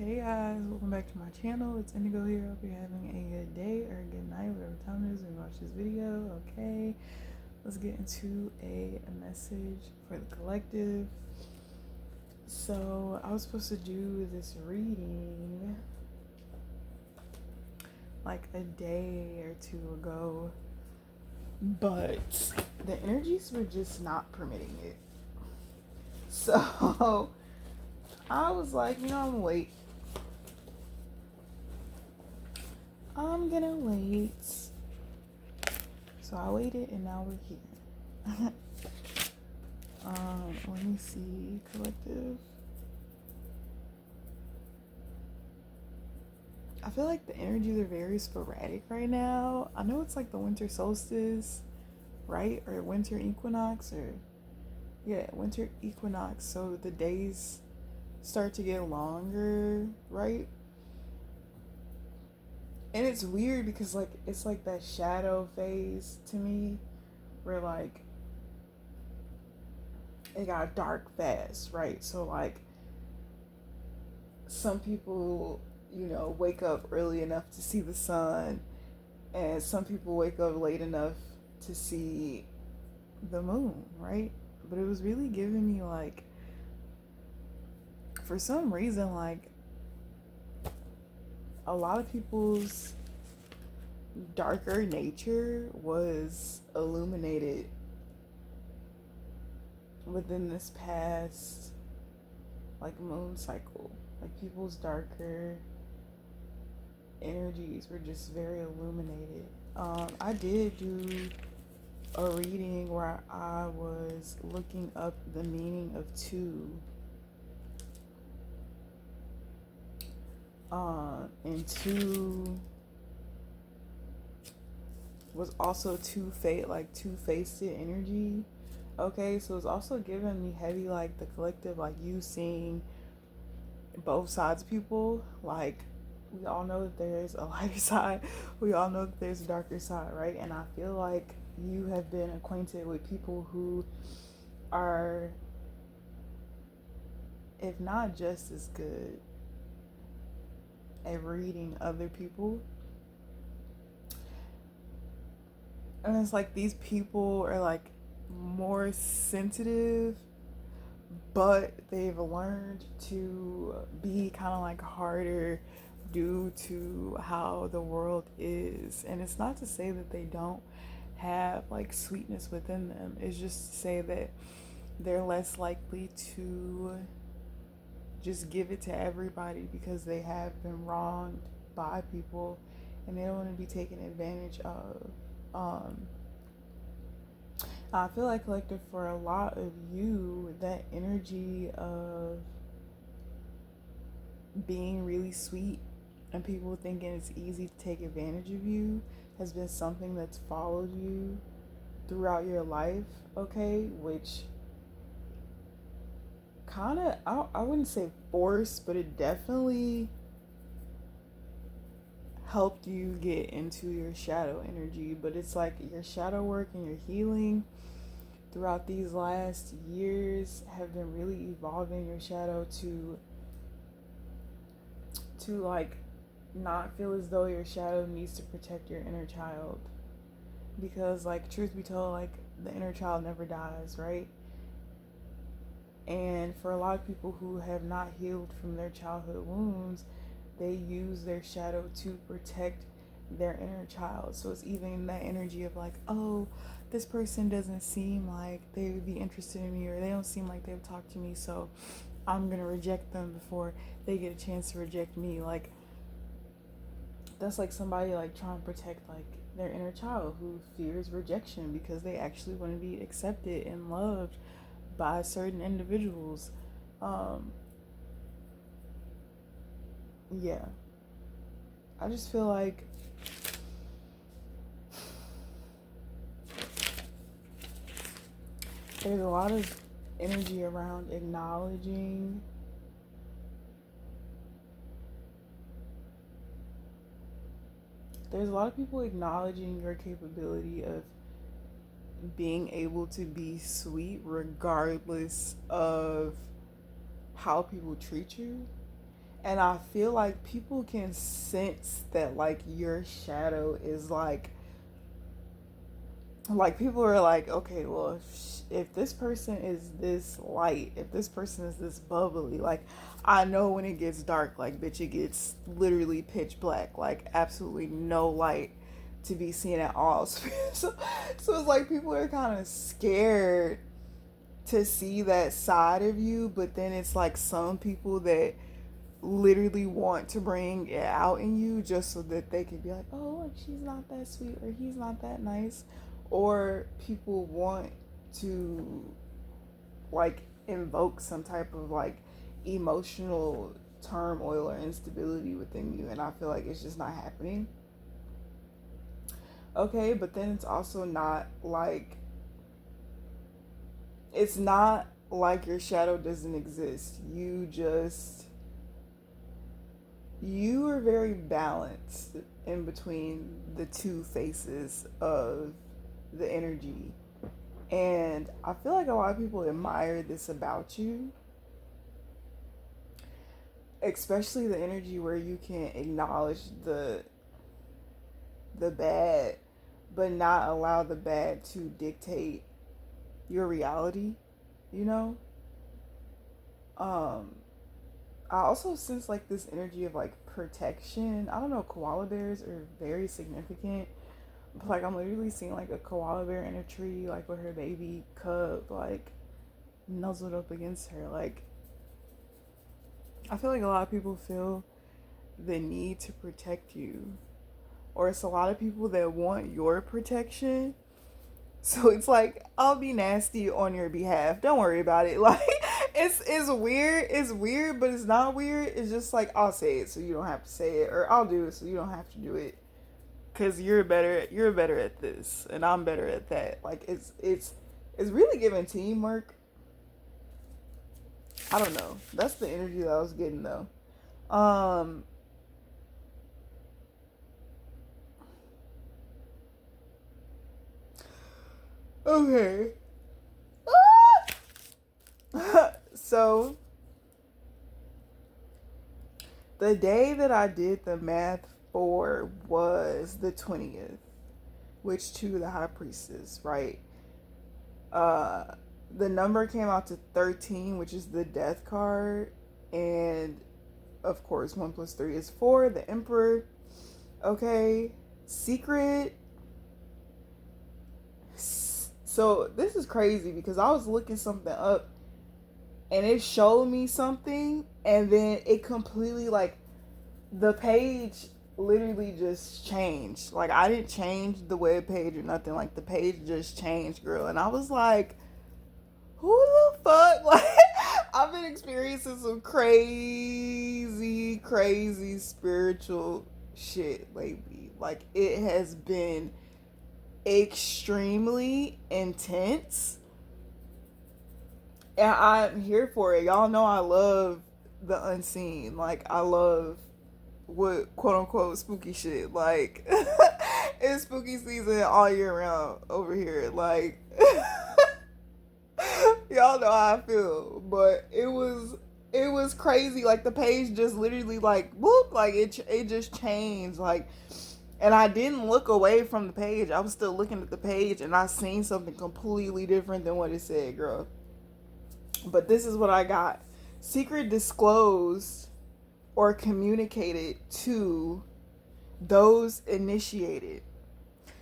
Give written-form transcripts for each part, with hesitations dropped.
Hey guys, welcome back to my channel. It's Indigo here. Hope you're having a good day or a good night, whatever time it is when you watch this video. Okay, let's get into a message for the collective. So, I was supposed to do this reading like a day or two ago, but the energies were just not permitting it. So, I was like, I'm gonna wait. I'm gonna wait. So I waited and now we're here. Let me see, collective. I feel like the energies are very sporadic right now. I know it's like the winter solstice, right? Or winter equinox, or yeah, winter equinox. So the days start to get longer, right? And it's weird because like it's like that shadow phase to me where like it got dark fast, right? So like some people, wake up early enough to see the sun, and some people wake up late enough to see the moon, right? But it was really giving me like, for some reason, like a lot of people's darker nature was illuminated within this past like moon cycle. Like people's darker energies were just very illuminated. I did do a reading where I was looking up the meaning of two. And two was also two-faced energy. Okay, so it's also giving me heavy like the collective, like you seeing both sides of people. Like we all know that there's a lighter side, we all know that there's a darker side, right? And I feel like you have been acquainted with people who are, if not just as good at reading other people. And it's like these people are like more sensitive, but they've learned to be kind of like harder due to how the world is. And it's not to say that they don't have like sweetness within them, it's just to say that they're less likely to just give it to everybody because they have been wronged by people and they don't want to be taken advantage of. I feel like collective, for a lot of you, that energy of being really sweet and people thinking it's easy to take advantage of you has been something that's followed you throughout your life, okay? Which kind of, I wouldn't say forced, but it definitely helped you get into your shadow energy. But it's like your shadow work and your healing throughout these last years have been really evolving your shadow to like not feel as though your shadow needs to protect your inner child, because like truth be told, like the inner child never dies, right? And for a lot of people who have not healed from their childhood wounds, they use their shadow to protect their inner child. So it's even that energy of like, oh, this person doesn't seem like they would be interested in me, or they don't seem like they've talked to me, so I'm gonna reject them before they get a chance to reject me. Like that's like somebody like trying to protect like their inner child who fears rejection because they actually want to be accepted and loved by certain individuals. Um, yeah, I just feel like there's a lot of energy around acknowledging there's a lot of people acknowledging your capability of being able to be sweet regardless of how people treat you. And I feel like people can sense that like your shadow is like people are like, okay, well, if this person is this light, if this person is this bubbly, like I know when it gets dark, like bitch, it gets literally pitch black, like absolutely no light to be seen at all. So it's like people are kind of scared to see that side of you, but then it's like some people that literally want to bring it out in you just so that they can be like, oh, like she's not that sweet or he's not that nice. Or people want to like invoke some type of like emotional turmoil or instability within you. And I feel like it's just not happening. Okay, but then it's also not like, it's not like your shadow doesn't exist. You are very balanced in between the two faces of the energy. And I feel like a lot of people admire this about you, especially the energy where you can acknowledge the bad but not allow the bad to dictate your reality, you know? Um I also sense like this energy of like protection. I don't know, koala bears are very significant. But like I'm literally seeing like a koala bear in a tree, like with her baby cub like nuzzled up against her. Like I feel like a lot of people feel the need to protect you. Or it's a lot of people that want your protection. So it's like I'll be nasty on your behalf. Don't worry about it. Like it's weird. It's weird, but it's not weird. It's just like I'll say it so you don't have to say it, or I'll do it so you don't have to do it. Cause you're better at this, and I'm better at that. Like it's really giving teamwork. I don't know. That's the energy that I was getting though. Um. Okay. So the day that I did the math for was the 20th, which to the high priestess, right? Uh, the number came out to 13, which is the death card, and of course, 1 plus 3 is 4, the emperor. Okay, secret. So this is crazy because I was looking something up and it showed me something, and then it completely like the page literally just changed. Like I didn't change the web page or nothing. Like the page just changed, girl. And I was like, who the fuck? Like I've been experiencing some crazy, crazy spiritual shit lately. Like it has been extremely intense. And I'm here for it. Y'all know I love the unseen. Like I love what quote unquote spooky shit. Like it's spooky season all year round over here. Like y'all know how I feel. But it was crazy. Like the page just literally like whoop, like it just changed. Like and I didn't look away from the page. I was still looking at the page and I seen something completely different than what it said, girl. But this is what I got. Secret disclosed or communicated to those initiated.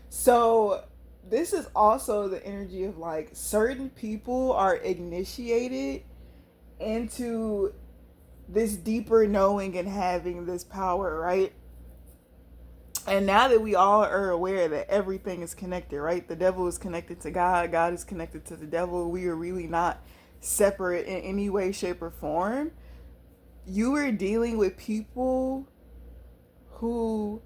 So this is also the energy of like certain people are initiated into this deeper knowing and having this power, right? And now that we all are aware that everything is connected, right? The devil is connected to God, God is connected to the devil. We are really not separate in any way, shape, or form. You are dealing with people who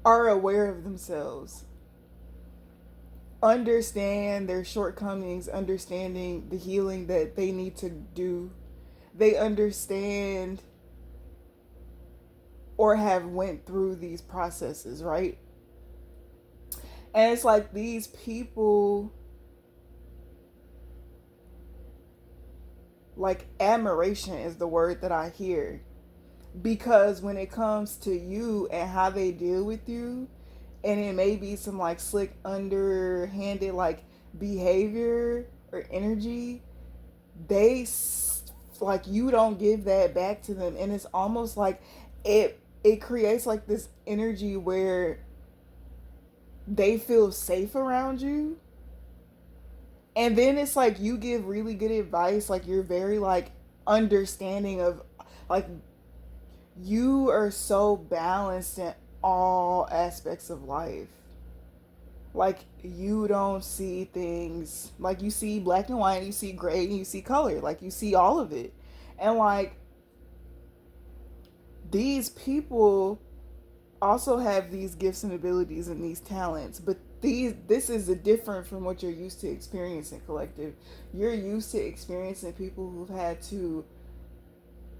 are aware of themselves, understand their shortcomings, understanding the healing that they need to do. They understand or have went through these processes, right? And it's like these people like admiration is the word that I hear. Because when it comes to you and how they deal with you, and it may be some like slick underhanded like behavior or energy, they like you don't give that back to them, and it's almost like it creates like this energy where they feel safe around you. And then it's like you give really good advice, like you're very like understanding of, like, you are so balanced in all aspects of life. Like you don't see things, like you see black and white, you see gray, and you see color, like you see all of it. And like these people also have these gifts and abilities and these talents, but this is a different from what you're used to experiencing, collective. You're used to experiencing people who've had to,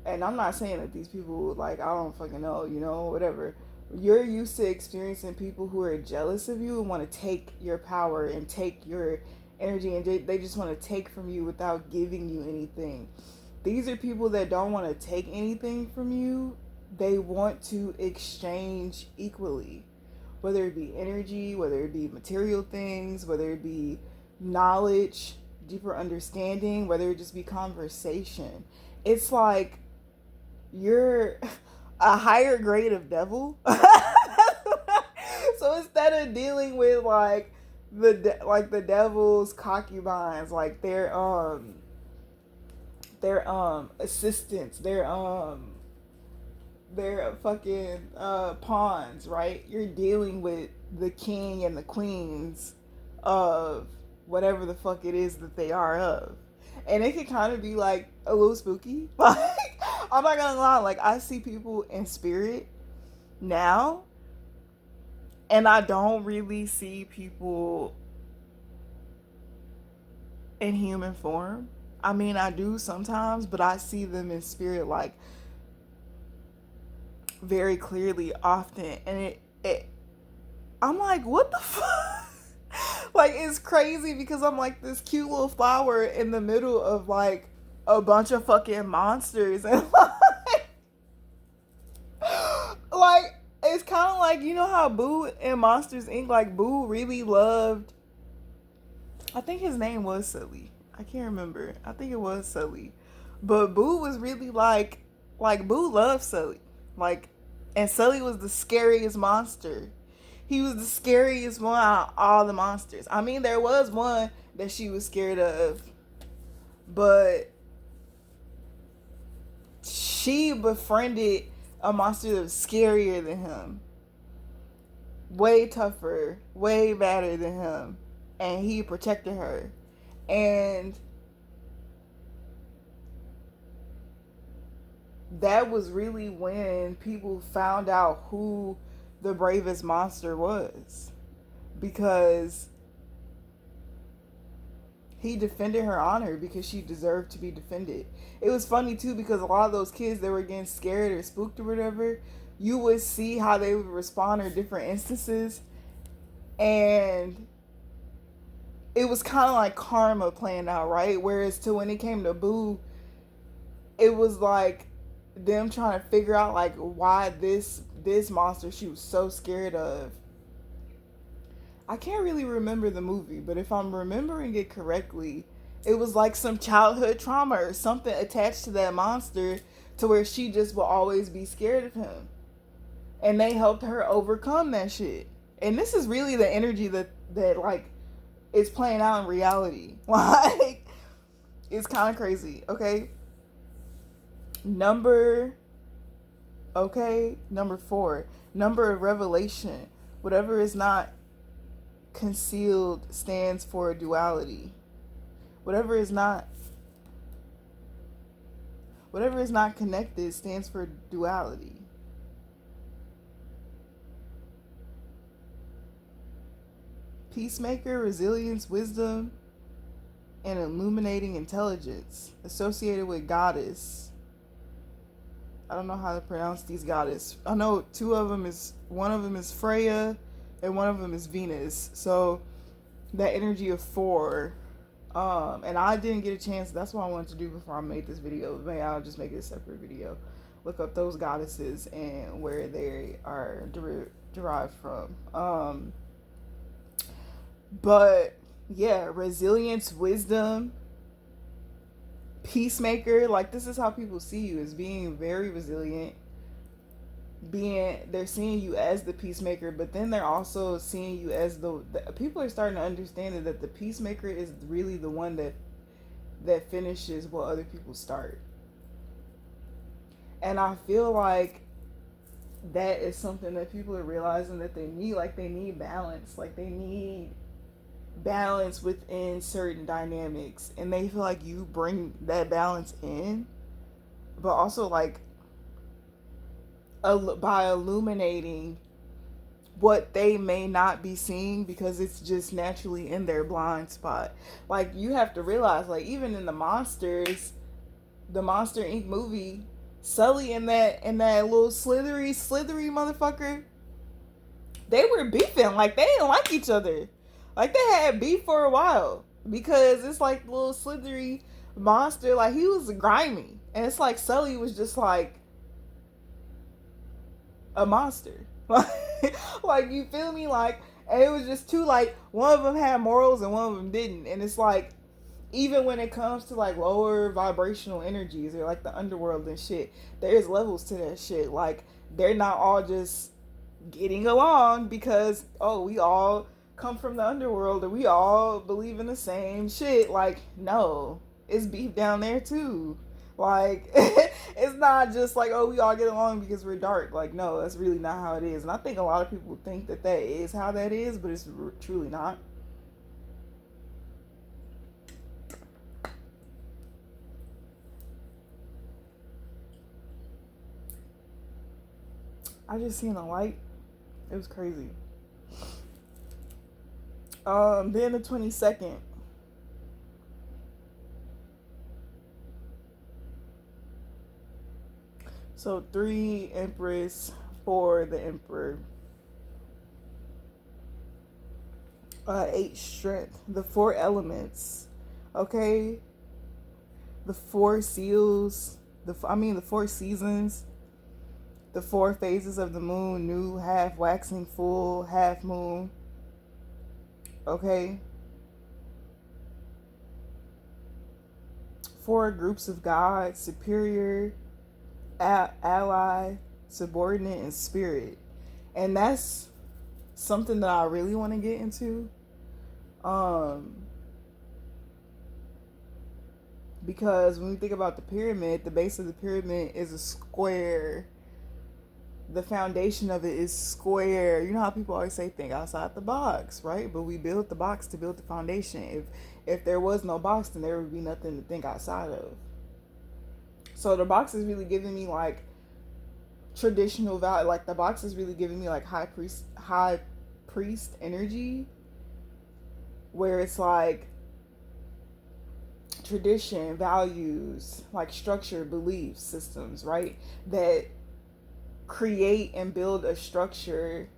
and I'm not saying that these people, like, I don't fucking know, you know, whatever. You're used to experiencing people who are jealous of you and want to take your power and take your energy, and they just want to take from you without giving you anything. These are people that don't want to take anything from you. They want to exchange equally, whether it be energy, whether it be material things, whether it be knowledge, deeper understanding, whether it just be conversation. It's like you're a higher grade of devil. So instead of dealing with like the devil's concubines, like their assistants, their fucking pawns, right? You're dealing with the king and the queens of whatever the fuck it is that they are of. And it can kind of be like a little spooky. Like, I'm not gonna lie, like I see people in spirit now, and I don't really see people in human form. I mean, I do sometimes, but I see them in spirit, like very clearly, often, and it I'm like, what the fuck? Like, it's crazy because I'm like this cute little flower in the middle of like a bunch of fucking monsters, and like it's kind of like, you know how Boo in Monsters Inc., like Boo really loved, I think his name was Sully. I can't remember. I think it was Sully. But Boo was really like Boo loved Sully. Like, and Sully was the scariest monster. He was the scariest one out of all the monsters. I mean, there was one that she was scared of, but she befriended a monster that was scarier than him, way tougher, way badder than him, and he protected her. And that was really when people found out who the bravest monster was, because he defended her honor because she deserved to be defended. It was funny too because a lot of those kids that were getting scared or spooked or whatever, you would see how they would respond in different instances, and it was kind of like karma playing out, right? Whereas to when it came to Boo, it was like them trying to figure out like why this monster she was so scared of. I can't really remember the movie, but if I'm remembering it correctly, it was like some childhood trauma or something attached to that monster to where she just will always be scared of him. And they helped her overcome that shit. And this is really the energy that like is playing out in reality. Like, it's kind of crazy, okay? Number 4. Number of revelation. Whatever is not concealed stands for duality. Whatever is not connected stands for duality. Peacemaker, resilience, wisdom, and illuminating intelligence associated with goddess. I don't know how to pronounce these goddess. I know one of them is Freya and one of them is Venus. So that energy of 4 And I didn't get a chance. That's what I wanted to do before I made this video. Maybe I'll just make it a separate video. Look up those goddesses and where they are derived from. But yeah, resilience, wisdom, peacemaker. Like, this is how people see you, as being very resilient. They're seeing you as the peacemaker, but then they're also seeing you as the people are starting to understand that the peacemaker is really the one that finishes what other people start. And I feel like that is something that people are realizing that they need. Like, they need balance. Like, they need balance within certain dynamics, and they feel like you bring that balance in, but also like by illuminating what they may not be seeing, because it's just naturally in their blind spot. Like, you have to realize, like, even in the Monster Inc. movie, Sully and that little slithery motherfucker, they were beefing. Like, they didn't like each other. Like, they had beef for a while, because it's like little slithery monster, like, he was grimy, and it's like Sully was just like a monster. Like, you feel me? Like, and it was just two, like, one of them had morals and one of them didn't. And it's like, even when it comes to like lower vibrational energies or like the underworld and shit, there's levels to that shit. Like, they're not all just getting along because, oh, we all come from the underworld or we all believe in the same shit. Like, no, it's beef down there too. Like, it's not just like, oh, we all get along because we're dark. Like, no, that's really not how it is. And I think a lot of people think that is how that is, but it's truly not. I just seen a light. It was crazy. Then the 22nd. So 3 Empress, 4 the Emperor. 8 Strength. The 4 elements. Okay? The 4 seals. The 4 seasons. The 4 phases of the moon: new, half, waxing, full, half moon. Okay? 4 groups of gods: superior, ally, subordinate, and spirit. And that's something that I really want to get into. Because when we think about the pyramid, the base of the pyramid is a square. The foundation of it is square. You know how people always say, think outside the box, right? But we built the box to build the foundation. If there was no box, then there would be nothing to think outside of. So the box is really giving me like traditional value. Like, the box is really giving me like high priest energy, where it's like tradition, values, like structure, belief systems, right? That create and build a structure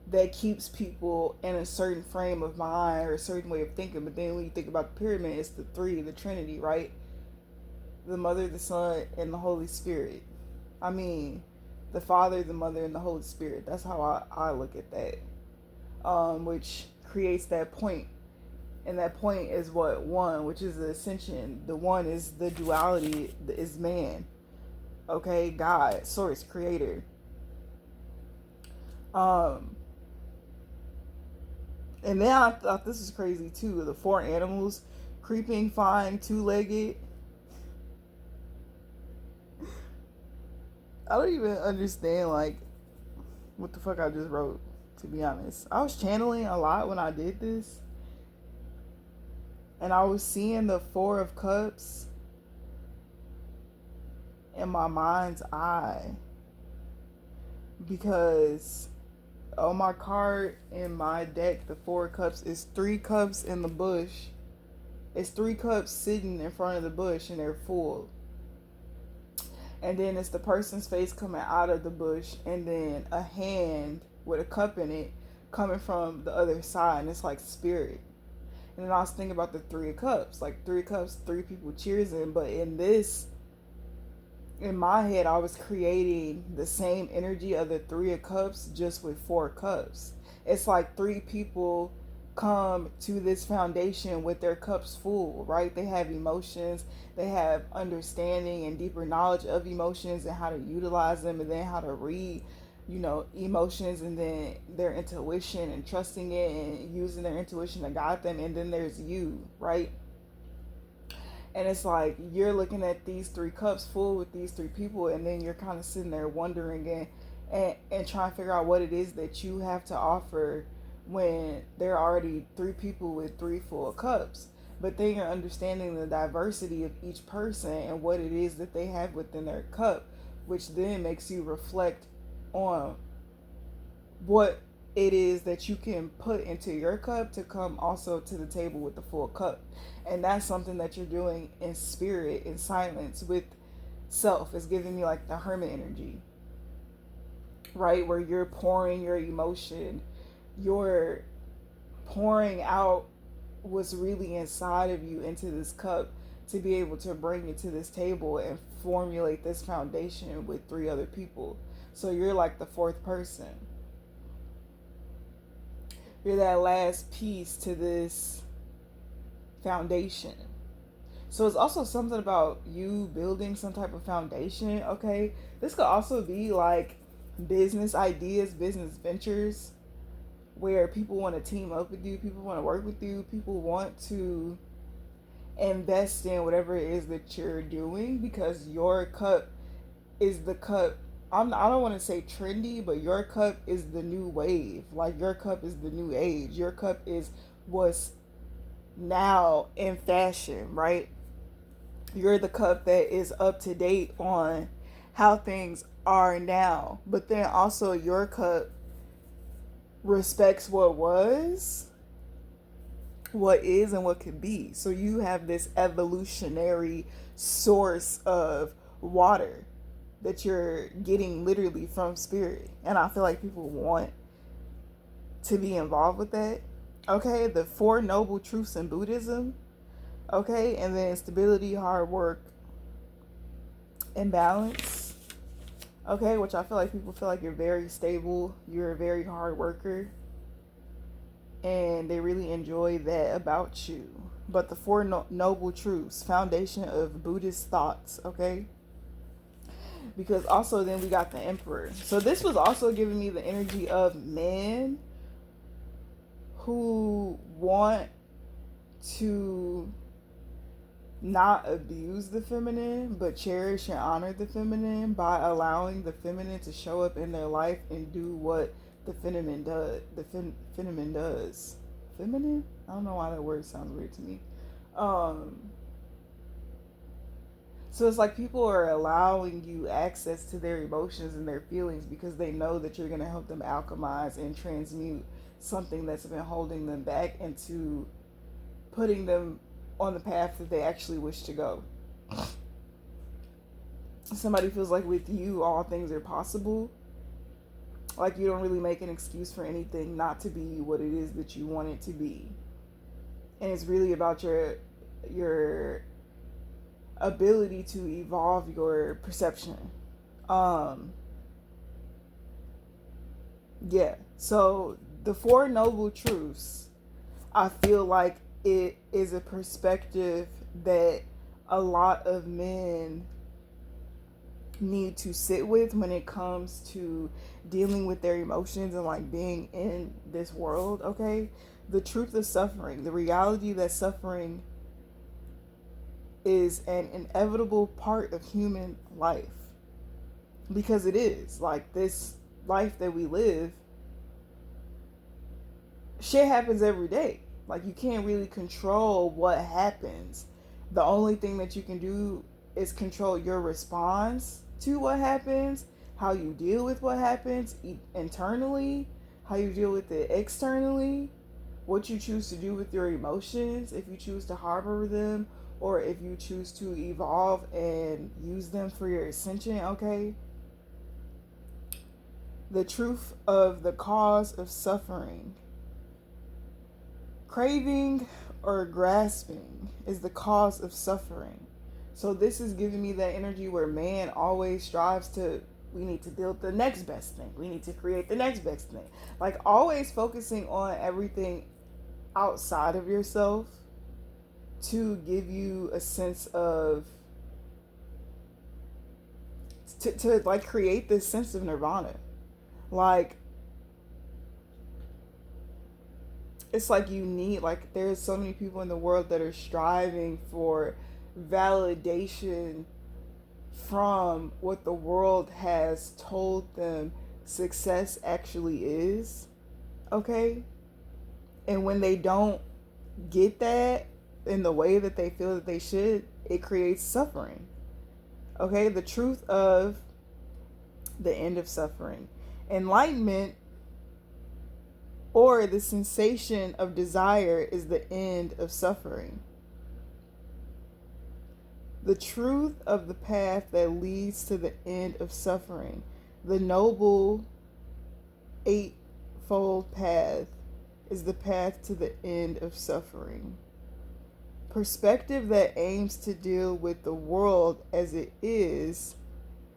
that keeps people in a certain frame of mind or a certain way of thinking. But then when you think about the pyramid, it's the 3, the Trinity, right? The Mother, the Son, and the Holy Spirit. I mean, the Father, the Mother, and the Holy Spirit. That's how I look at that. Which creates that point. And that point is what? 1, which is the ascension. The 1 is the duality, is man. Okay, God, source, creator. And then I thought this was crazy too. The 4 animals: creeping, flying, 2-legged. I don't even understand like what the fuck I just wrote, to be honest. I was channeling a lot when I did this. And I was seeing the 4 of Cups in my mind's eye, because on my card in my deck, the 4 of Cups is 3 cups in the bush. It's 3 cups sitting in front of the bush and they're full. And then it's the person's face coming out of the bush, and then a hand with a cup in it coming from the other side, and it's like spirit. And then I was thinking about the Three of Cups. Like, Three of Cups, three people cheersing. But in this, in my head, I was creating the same energy of the Three of Cups just with four cups. It's like three people come to this foundation with their cups full, right? They have emotions, they have understanding and deeper knowledge of emotions and how to utilize them, and then how to read, emotions, and then their intuition and trusting it and using their intuition to guide them. And then there's you, right? And it's like you're looking at these three cups full with these three people, and then you're kind of sitting there wondering and trying to figure out what it is that you have to offer when there are already three people with three full cups. But then you're understanding the diversity of each person and what it is that they have within their cup, which then makes you reflect on what it is that you can put into your cup to come also to the table with the full cup. And that's something that you're doing in spirit, in silence, with self. It's giving me like the hermit energy, right? Where you're pouring your emotion, you're pouring out what's really inside of you into this cup to be able to bring it to this table and formulate this foundation with three other people. So you're like the fourth person. You're that last piece to this foundation. So it's also something about you building some type of foundation, okay? This could also be like business ideas, business ventures, where people want to team up with you, people want to work with you, people want to invest in whatever it is that you're doing, because your cup is the cup. I don't want to say trendy, but your cup is the new wave. Like, your cup is the new age. Your cup is what's now in fashion, right? You're the cup that is up to date on how things are now. But then also your cup respects what was, what is, and what could be. So you have this evolutionary source of water that you're getting literally from spirit. And I feel like people want to be involved with that. Okay, the Four Noble Truths in Buddhism. Okay, and then stability, hard work, and balance. Okay, which I feel like people feel like you're very stable, you're a very hard worker, and they really enjoy that about you. But the Four Noble Truths, foundation of Buddhist thoughts, okay? Because also then we got the Emperor. So this was also giving me the energy of men who want to not abuse the feminine, but cherish and honor the feminine by allowing the feminine to show up in their life and do what the feminine does. Feminine does. Feminine? I don't know why that word sounds weird to me. So it's like people are allowing you access to their emotions and their feelings because they know that you're going to help them alchemize and transmute something that's been holding them back into putting them on the path that they actually wish to go. Somebody feels like with you, all things are possible. Like you don't really make an excuse for anything not to be what it is that you want it to be. And it's really about your ability to evolve your perception. Yeah. So the Four Noble Truths, I feel like it is a perspective that a lot of men need to sit with when it comes to dealing with their emotions and like being in this world, okay? The truth of suffering, the reality that suffering is an inevitable part of human life. Because it is. Like, this life that we live, shit happens every day. Like, you can't really control what happens. The only thing that you can do is control your response to what happens, how you deal with what happens internally, how you deal with it externally, what you choose to do with your emotions, if you choose to harbor them, or if you choose to evolve and use them for your ascension, okay? The truth of the cause of suffering. Craving or grasping is the cause of suffering. So this is giving me that energy where man always strives to, we need to build the next best thing. We need to create the next best thing. Like always focusing on everything outside of yourself to give you a sense of, to like create this sense of nirvana. Like it's like you need, like there's so many people in the world that are striving for validation from what the world has told them success actually is. Okay? And when they don't get that in the way that they feel that they should, it creates suffering. Okay? The truth of the end of suffering. Enlightenment, or the sensation of desire, is the end of suffering. The truth of the path that leads to the end of suffering, the noble eightfold path, is the path to the end of suffering. Perspective that aims to deal with the world as it is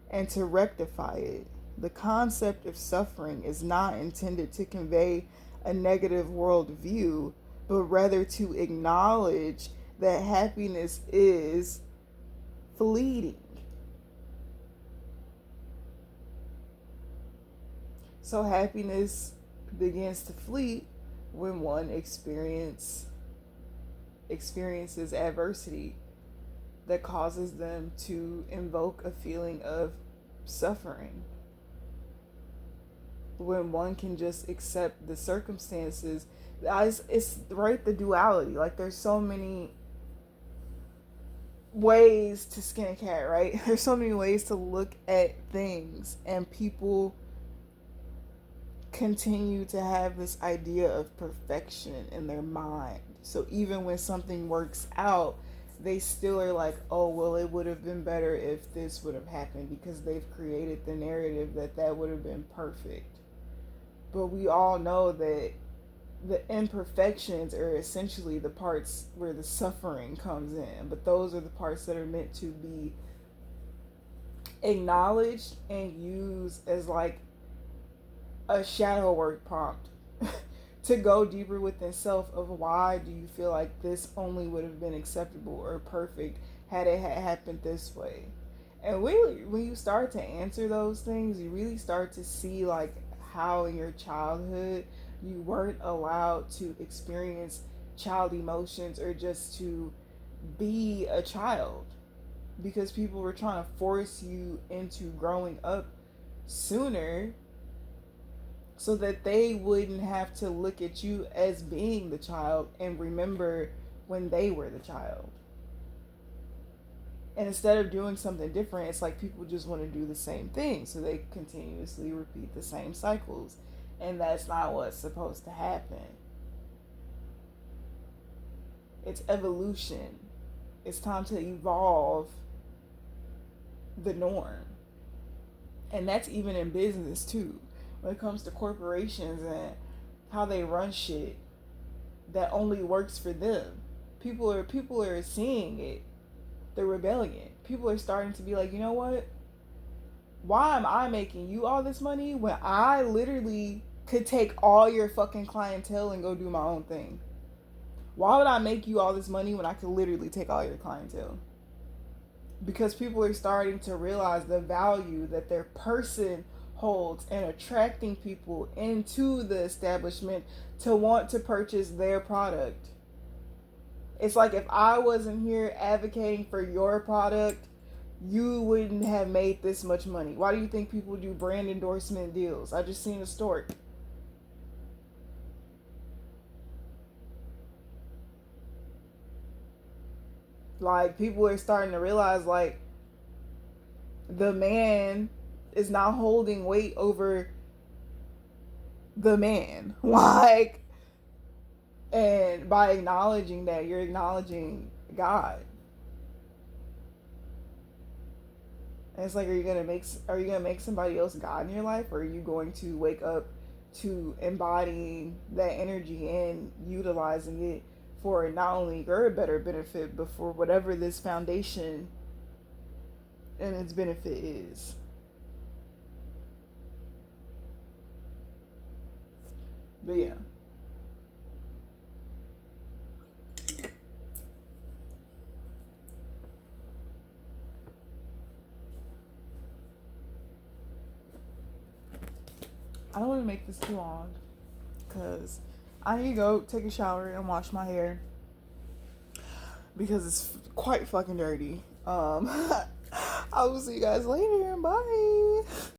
and to rectify it. The concept of suffering is not intended to convey a negative worldview, but rather to acknowledge that happiness is fleeting. So happiness begins to fleet when one experiences adversity that causes them to invoke a feeling of suffering. When one can just accept the circumstances, it's right, the duality. Like there's so many ways to skin a cat, right? There's so many ways to look at things, and people continue to have this idea of perfection in their mind. So even when something works out, they still are like, oh, well, it would have been better if this would have happened, because they've created the narrative that that would have been perfect. But we all know that the imperfections are essentially the parts where the suffering comes in. But those are the parts that are meant to be acknowledged and used as like a shadow work prompt to go deeper within self of why do you feel like this only would have been acceptable or perfect had it had happened this way. And when you start to answer those things, you really start to see like how in your childhood you weren't allowed to experience child emotions or just to be a child, because people were trying to force you into growing up sooner so that they wouldn't have to look at you as being the child and remember when they were the child. And instead of doing something different, it's like people just want to do the same thing. So they continuously repeat the same cycles. And that's not what's supposed to happen. It's evolution. It's time to evolve the norm. And that's even in business too. When it comes to corporations and how they run shit that only works for them. People are seeing it. The rebellion. People are starting to be like, you know what? Why am I making you all this money when I literally could take all your fucking clientele and go do my own thing? Why would I make you all this money when I could literally take all your clientele? Because people are starting to realize the value that their person holds and attracting people into the establishment to want to purchase their product. It's like if I wasn't here advocating for your product, you wouldn't have made this much money. Why do you think people do brand endorsement deals? I just seen a story. Like people are starting to realize like the man is not holding weight over the man. Like, and by acknowledging that, you're acknowledging God. And it's like, are you gonna make somebody else God in your life, or are you going to wake up to embodying that energy and utilizing it for not only your better benefit, but for whatever this foundation and its benefit is. But yeah. I don't want to make this too long because I need to go take a shower and wash my hair because it's quite fucking dirty. I will see you guys later. Bye.